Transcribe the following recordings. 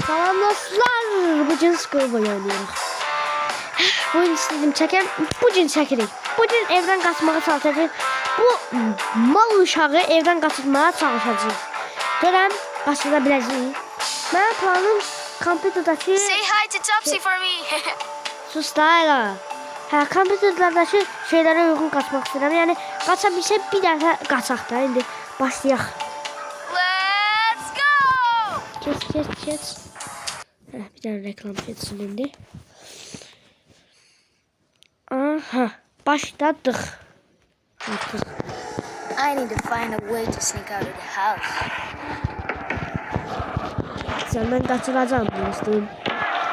Tamam dostlar, bugün Squirrel oynuyoruz. Bugün istedim çekem, bugün çekirik. Bugün evden kaçmağa çalışacağız. Bu mal uşağı evden kaçırmaya çalışacağız. Görəm, kaçıra biləcəyik. Mənim planım kompüterdəki... Say hi to Topsy for me. Sus da elə. Hə, kompüterlərdəki şeylərə uyğun qaçmaq istəyirəm. Yəni, qaça bilsə bir dəfə qaçaq da. İndi başlayaq. Let's go. Geç. Hə, bir dənə reklam geçsin indi. Aha, başladık. I need to find a way to sneak out of the house. Senden kaçıracağım dostum.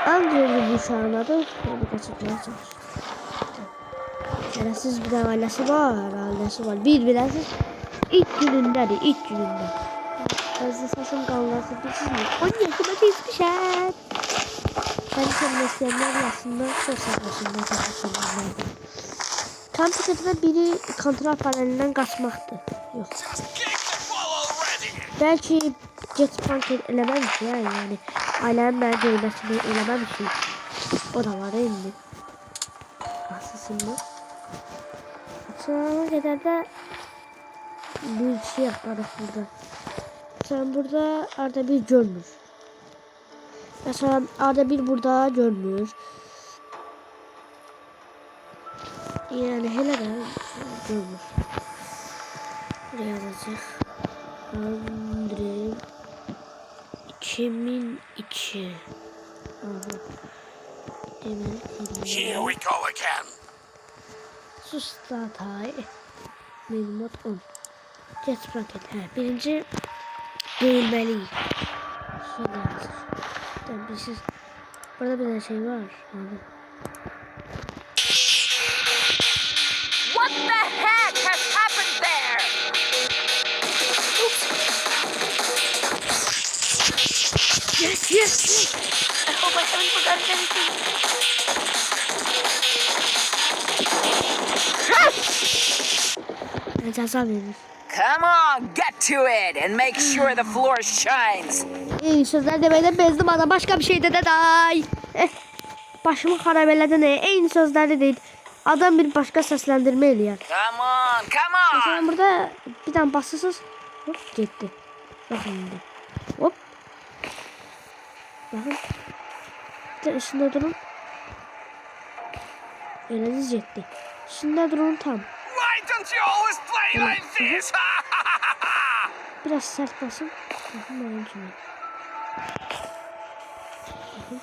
Andrew'li bu uşağın adı. Onu kaçırmaya çalış. Şerefsiz bir de ailesi var. Bir bilesiz. İlk günündedir, ilk gününde. Hızlı saçın kalması bilsiz mi? 10 yaşıma geçmişler. Ben sevmesyenler aslında çok saklaşımda kaçışımlar. Kompüterde biri kontrol panelinden kaçmaktı. Yok. Belki get panket elememiş yani. Ailem ben görmesini elememişim. O da var indi. Aslında. Sonra kadar da bir şey yaparız burada. Sen burada arada bir görmür. Mesela arada bir burada görmür. Yani hele de görmür. Buraya yazacak. Andre 2002. Here we go again. Sus datay. Minimot 10. Geç paket. Birinci değilmeli. Şöyle yazır. Tamam bir şey. Burada bir de şey var. Abi. What the heck has happened there? Yes. I hope I haven't forgotten anything. Ben ceza veririm. Come on, get to it and make sure the floor shines. İyi sözler demeden bezdim ana. Başka bir şey de day. Başımı harabeledi ne? En sözleri değil. Adam bir başka seslendirme eləyər. Come on, come Mesela on. burada bir tane basısız. Hop gitti. Bakın şimdi. Hop. Bakın. Bir de üstünde durun. Eliniz gitti. Üstünde durun tam. Why don't you always play like this? Biraz sert basın. Bakın benim kimi. Bakın.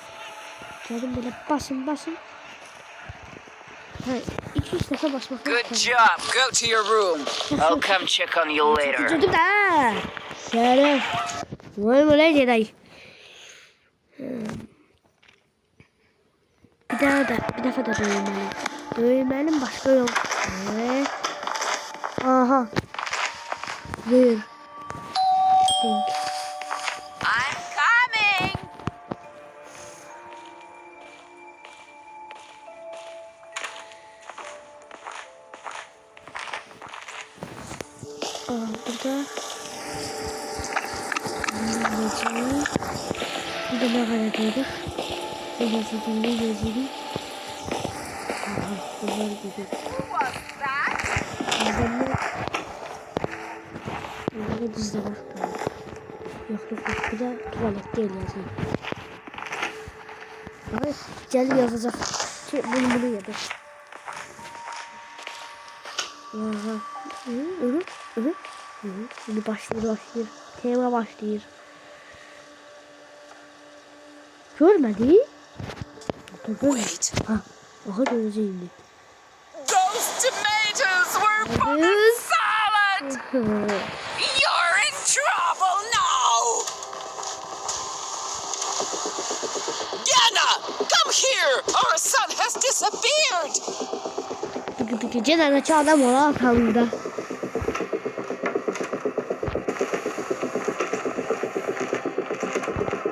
Gelin böyle basın. Ha, 2-3 defa basmak Good lazım. job. Go to your room. I'll come check on you later. Çocuk da. Şeref. Vay mı lan Jedi? Bir defa da dövülmeliyim. Dövülmeliyim başka yok. Aha. Buyur. Think. I'm coming. Burada. Necmi. Bir de ne kadar dedik. Ne yazıldı. Aha. Bunlar gibi. What's that? Bunları dizde bak. Yok. Bir de tuvalet değil yazayım. Abi gel yazacak. Bunu yedir. Aha. Şimdi başlıyor. Tema başlıyor. Görmedi. Wait. Ha. Aha göreceğim. Those tomatoes were full of salad. You're in trouble now. Yana, come here. Our son has disappeared. Cenazeci adam olan atamda.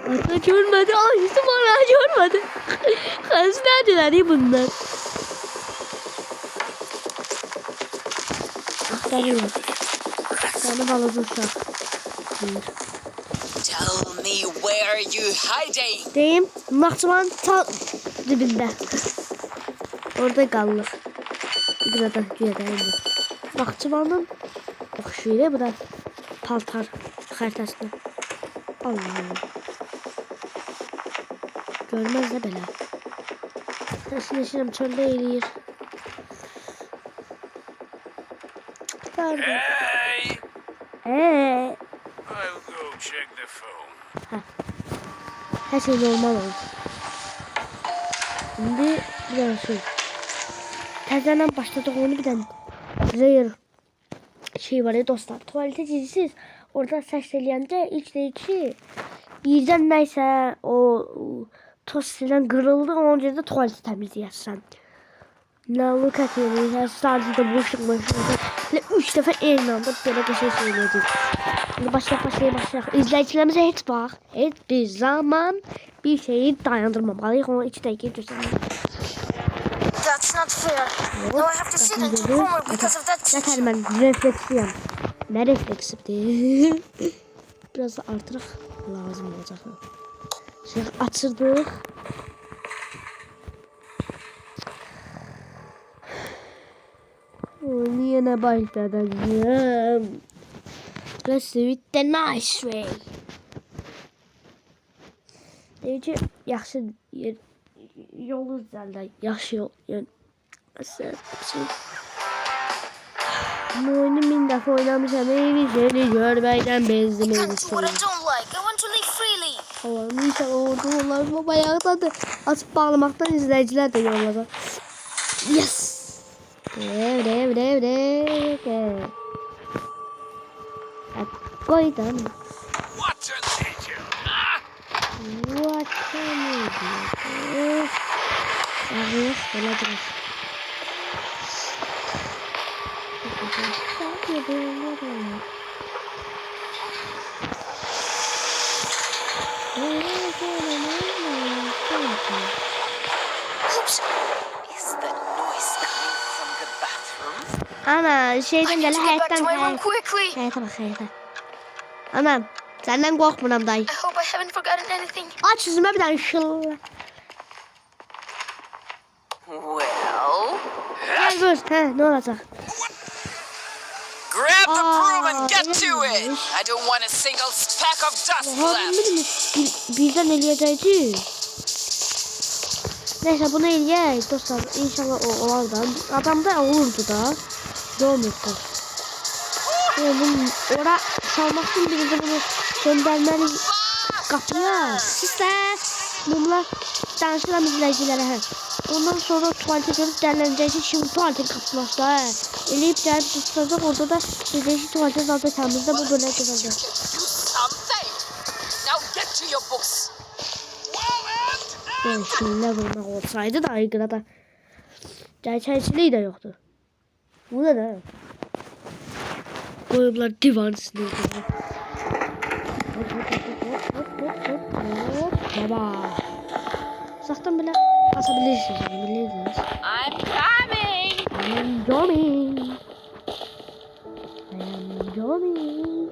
Ata görmedi. Açtım hala görmedi. Kız neredeler bunlar? Aktarıyorum. Sana balık uşak. Tell me where you hiding. Deyim, Naxçıvan tam dibində. Orada qalır. Burada gedəyim. Naxçıvanın oxşuyur bu da paltar xəritəsində. Allah Allah. Görməz də belə. Təşinəşirəm çöldə eləyir. Pardon. Hey! I'll go check the phone. Her şey normal oldu. Şimdi bir tane Təzədən başladık onu bir tane rare şey var ya dostlar. Tuvalete girişsiz. Orada səs eləyəndə ilk deyir ki birdən nəysə o toz silən qırıldı. Onun görə də tuvaleti təmizləyərsən. Nə look at you. Sadece de boşluk. Ve 3 defa aynı anda böyle bir şey söyledik. Şimdi başlayalım. İzleyicilerimize hiç bak. Hiçbir zaman bir şeyi dayandırmamalıyız. Onu 2 dakika göstereyim. That's not fair. Now I have to sit and do homework because of that Yeter teacher. ben refleksiyim. Ne refleksif değil. Biraz da artırıq lazım olacak. Şimdi açırdık. Niye ne başladım? Let's do it the nice way. Deyir ki, yaxşı yol üzərində, yaxşı yol. Yəni, məsələn, bu oyunu 1000 dəfə oynamışam, eyni şeyini görməkdən bezdim. I can't do what I don't like. I want to live freely. Allah'ım inşallah orada onlar bu bayaqdadır. Açıb bağlamaqdan izləyicilər də yorulacaq. Yes! Koydum. What an idiot! What can you do? Ağır, böyle durur. Oops. Is that noise coming from the bathroom? Ana I şeyden need gələ to get back həyətdən to my room quickly. həyətə bax həyətə. Anam səndən qorxmuram dayı. I hope I haven't forgotten anything. Aç yüzümə bir dənə şıl. Well, Gəl gör. Hə, nə olacaq? grab the broom and Aa, get to it. öyleymiş. I don't want a single speck of dust Oha left. bilmiyorum. Birden eləyəcəkdik. Neyse bunu eləyək dostlar. İnşallah o olardan. Adamda olurdu da. Olmurdu. Bunun ora salmaq üçün birinci bunu göndərməli qapıya. Siz də bununla danışıram izləyicilərə. Hə. Ondan sonra tuvalete görüp dərlənəcəksə şimdi tuvaletin qapısını açdı. Hə. Eləyib gəlib tutacaq. Orada da dedəcək tuvalete zaten təmizdə bu belə gözəldir. Do something. Now get to your books. Şöyle vurmak olsaydı da aygıra da gerçekçiliği de yoktu. Bu ne? Koyublar divan üstüne. Baba. Uzaktan bile basabilirsiniz. Bilirsiniz. I'm coming. I am coming. I am coming.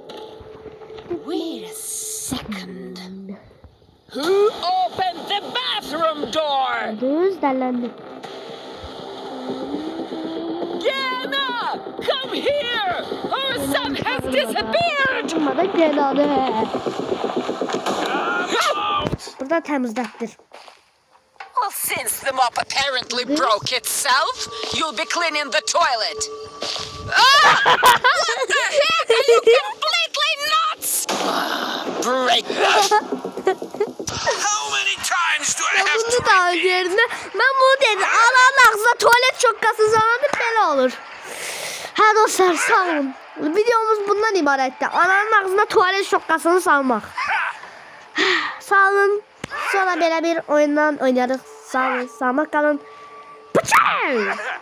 Wait a second. Who opened the bathroom door? Düz derlendi. Yana, come here. Our son has disappeared. Durmadan geladı. Burada temizlettir. Well, since the mop apparently broke itself, you'll be cleaning the toilet. Ah! What the heck? Are you completely nuts? Break How many times do I have to Bunu da yerine ben bunu dedim. Allah'ın ağzına tuvalet şokkası zamanı böyle olur. Ha dostlar sağ olun. Videomuz bundan ibaretti. Ananın ağzına tuvalet şokkasını salmak. Sağ olun. Sonra böyle bir oyundan oynarız. Sağ olun. Sağlık kalın. Bıçak!